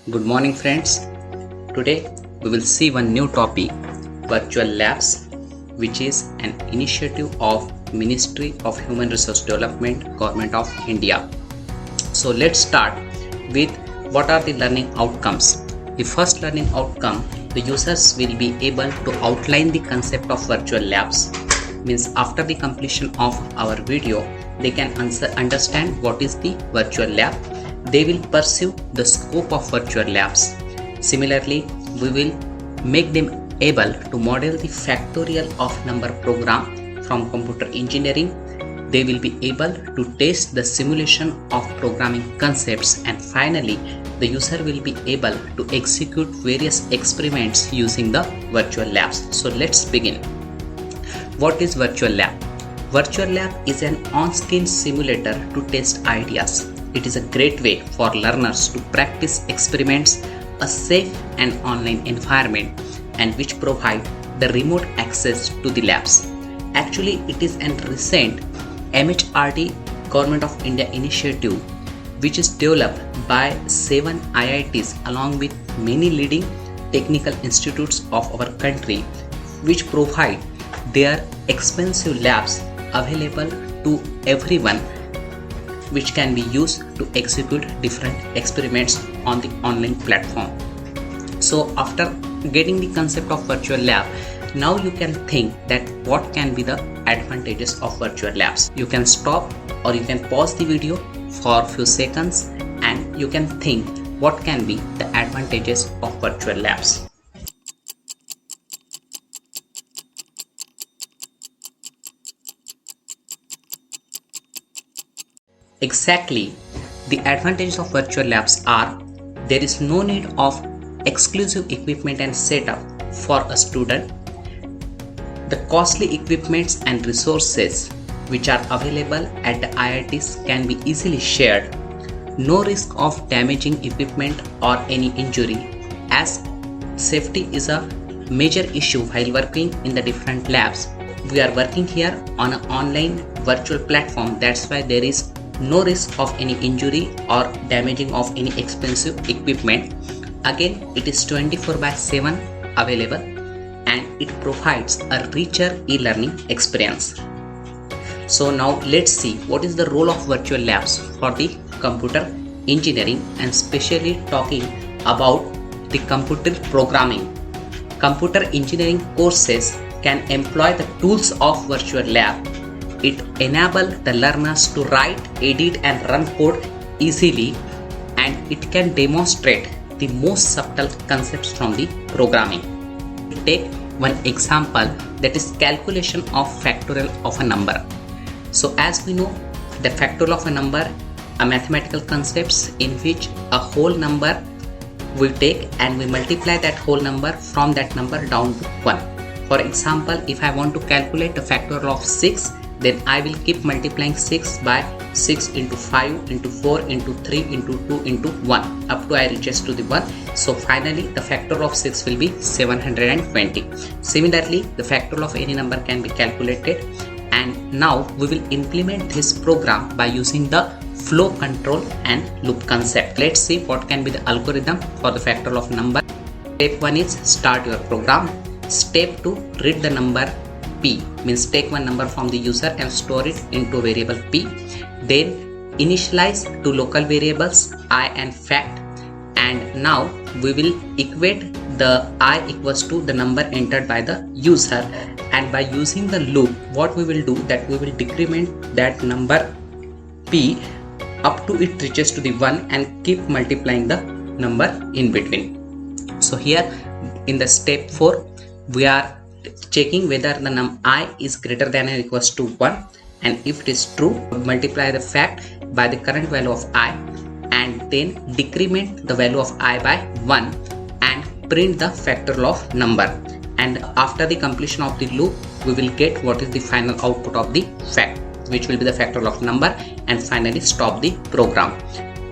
Good morning friends. Today we will see one new topic, virtual labs, which is an initiative of Ministry of Human Resource Development, Government of India. So let's start with what are the learning outcomes. The first learning outcome, the users will be able to outline the concept of virtual labs. Means after the completion of our video, they can understand what is the virtual lab. They will pursue the scope of virtual labs. Similarly, we will make them able to model the factorial of number program from computer engineering. They will be able to test the simulation of programming concepts, and finally the user will be able to execute various experiments using the virtual labs. So let's begin. What is virtual lab? Virtual lab is an on-screen simulator to test ideas. It is a great way for learners to practice experiments, a safe and online environment, and which provide the remote access to the labs. Actually, it is a recent MHRD Government of India initiative which is developed by 7 IITs along with many leading technical institutes of our country, which provide their expensive labs available to everyone, which can be used to execute different experiments on the online platform. So after getting the concept of virtual lab, now you can think that what can be the advantages of virtual labs. You can stop or you can pause the video for a few seconds and you can think what can be the advantages of virtual labs. Exactly, the advantages of virtual labs are there is no need of exclusive equipment and setup for a student. The costly equipments and resources which are available at the IITs can be easily shared. No risk of damaging equipment or any injury, as safety is a major issue while working in the different labs. We are working here on an online virtual platform, that's why there is no risk of any injury or damaging of any expensive equipment. Again, it is 24/7 available and it provides a richer e-learning experience. So now let's see what is the role of virtual labs for the computer engineering, and especially talking about the computer programming. Computer engineering courses can employ the tools of virtual lab. It enables the learners to write, edit and run code easily, and it can demonstrate the most subtle concepts from the programming. Take one example, that is calculation of factorial of a number. So as we know, the factorial of a number are mathematical concepts in which a whole number we take and we multiply that whole number from that number down to 1. For example, if I want to calculate the factorial of 6, then I will keep multiplying 6 by 6 into 5 into 4 into 3 into 2 into 1 up to I reaches to the 1. So finally the factorial of 6 will be 720. Similarly, the factorial of any number can be calculated, and now we will implement this program by using the flow control and loop concept. Let's see what can be the algorithm for the factorial of number. Step 1 is start your program. Step 2, read the number P, means take one number from the user and store it into a variable P. Then initialize two local variables I and fact, and now we will equate the I equals to the number entered by the user, and by using the loop what we will do that we will decrement that number P up to it reaches to the 1 and keep multiplying the number in between. So here in the step 4 we are checking whether the I is greater than or equals to 1, and if it is true, multiply the fact by the current value of I and then decrement the value of I by 1 and print the factorial of number. And after the completion of the loop we will get what is the final output of the fact, which will be the factorial of number, and finally stop the program.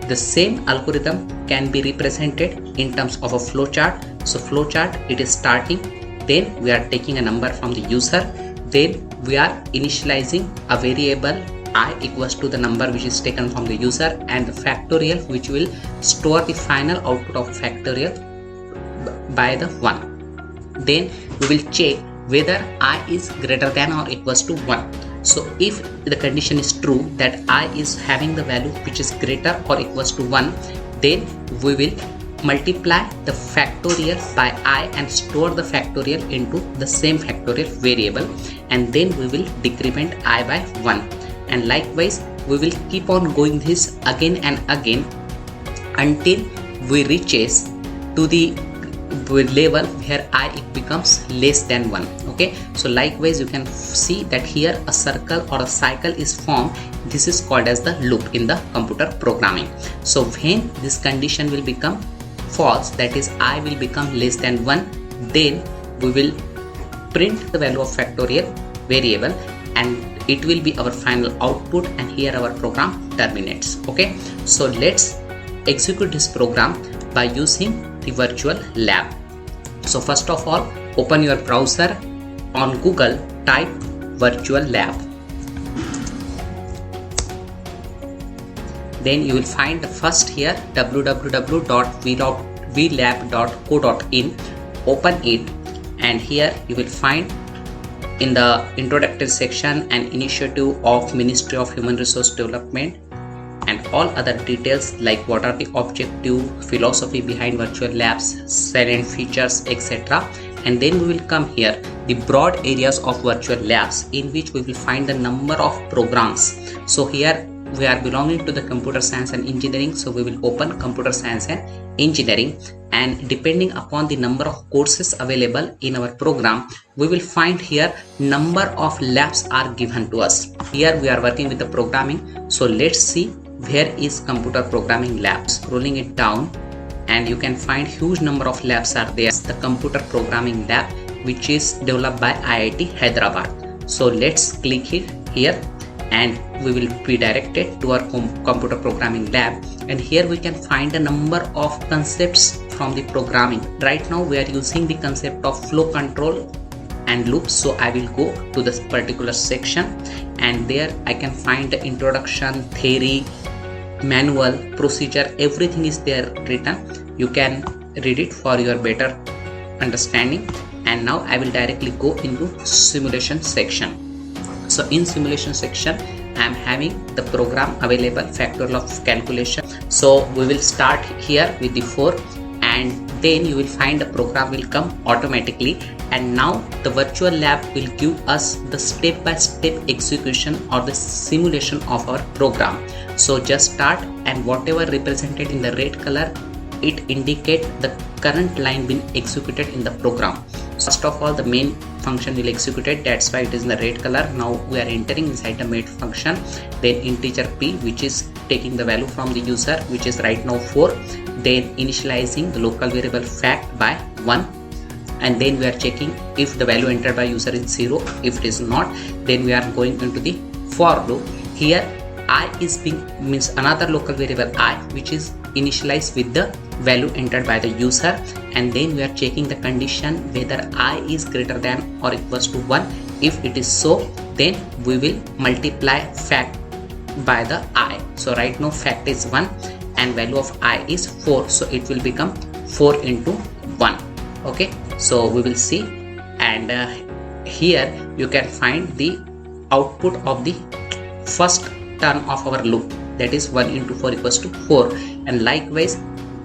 The same algorithm can be represented in terms of a flowchart. So flowchart, it is starting, then we are taking a number from the user, then we are initializing a variable I equals to the number which is taken from the user, and the factorial which will store the final output of factorial by the 1. Then we will check whether I is greater than or equals to 1. So if the condition is true that I is having the value which is greater or equals to 1, then we will multiply the factorial by I and store the factorial into the same factorial variable, and then we will decrement I by 1. And likewise we will keep on going this again and again until we reaches to the level where I becomes less than 1. Okay, so likewise you can see that here a circle or a cycle is formed. This is called as the loop in the computer programming. So when this condition will become false, that is I will become less than 1, then we will print the value of factorial variable and it will be our final output, and here our program terminates. Okay, so let's execute this program by using the virtual lab. So first of all, open your browser. On Google, type virtual lab. Then you will find the first here www.vlab.co.in. Open it, and here you will find in the introductory section an initiative of Ministry of Human Resource Development and all other details like what are the objective, philosophy behind virtual labs, salient features, etc. And then we will come here the broad areas of virtual labs, in which we will find the number of programs. So here we are belonging to the computer science and engineering, so we will open computer science and engineering, and depending upon the number of courses available in our program, we will find here number of labs are given to us. Here we are working with the programming, so let's see where is computer programming labs. Scrolling it down, and you can find huge number of labs are there. The computer programming lab which is developed by IIT Hyderabad. So let's click it here, and we will be directed to our computer programming lab, and here we can find a number of concepts from the programming. Right now we are using the concept of flow control and loops, so I will go to this particular section, and there I can find the introduction, theory, manual, procedure, everything is there written. You can read it for your better understanding. And now I will directly go into simulation section. So in simulation section I am having the program available, factorial of calculation. So we will start here with the 4, and then you will find the program will come automatically, and now the virtual lab will give us the step-by-step execution or the simulation of our program. So just start, and whatever represented in the red color, it indicate the current line being executed in the program. First of all, the main function will execute it, that's why it is in the red color. Now we are entering inside the main function, then integer p which is taking the value from the user, which is right now 4, then initializing the local variable fact by 1, and then we are checking if the value entered by user is 0. If it is not, then we are going into the for loop. Here I is being means another local variable I which is initialized with the value entered by the user, and then we are checking the condition whether I is greater than or equals to 1. If it is so, then we will multiply fact by the I. So right now fact is 1 and value of I is 4, so it will become 4 into 1. Okay, so we will see, and here you can find the output of the first turn of our loop, that is 1 into 4 equals to 4, and likewise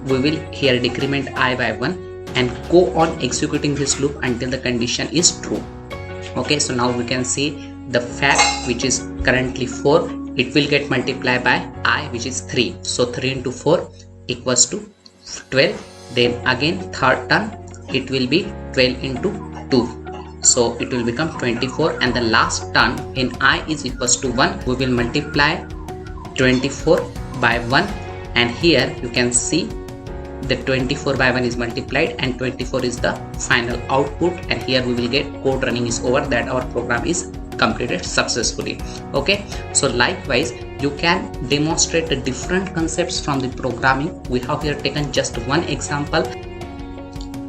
we will here decrement I by 1 and go on executing this loop until the condition is true. Okay, so now we can see the fact which is currently 4, it will get multiplied by I which is 3, so 3 into 4 equals to 12, then again third turn it will be 12 into 2, so it will become 24, and the last turn in I is equals to 1, we will multiply 24 by 1, and here you can see the 24 by 1 is multiplied and 24 is the final output, and here we will get code running is over, that our program is completed successfully. Okay, so likewise you can demonstrate the different concepts from the programming. We have here taken just one example.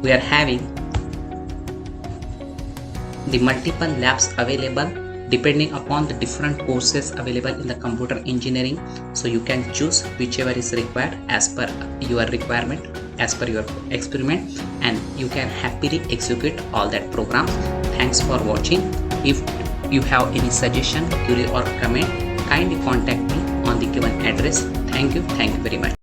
We are having the multiple labs available depending upon the different courses available in the computer engineering. So you can choose whichever is required as per your requirement, as per your experiment, and you can happily execute all that programs. Thanks for watching. If you have any suggestion, query or comment, kindly contact me on the given address. Thank you very much.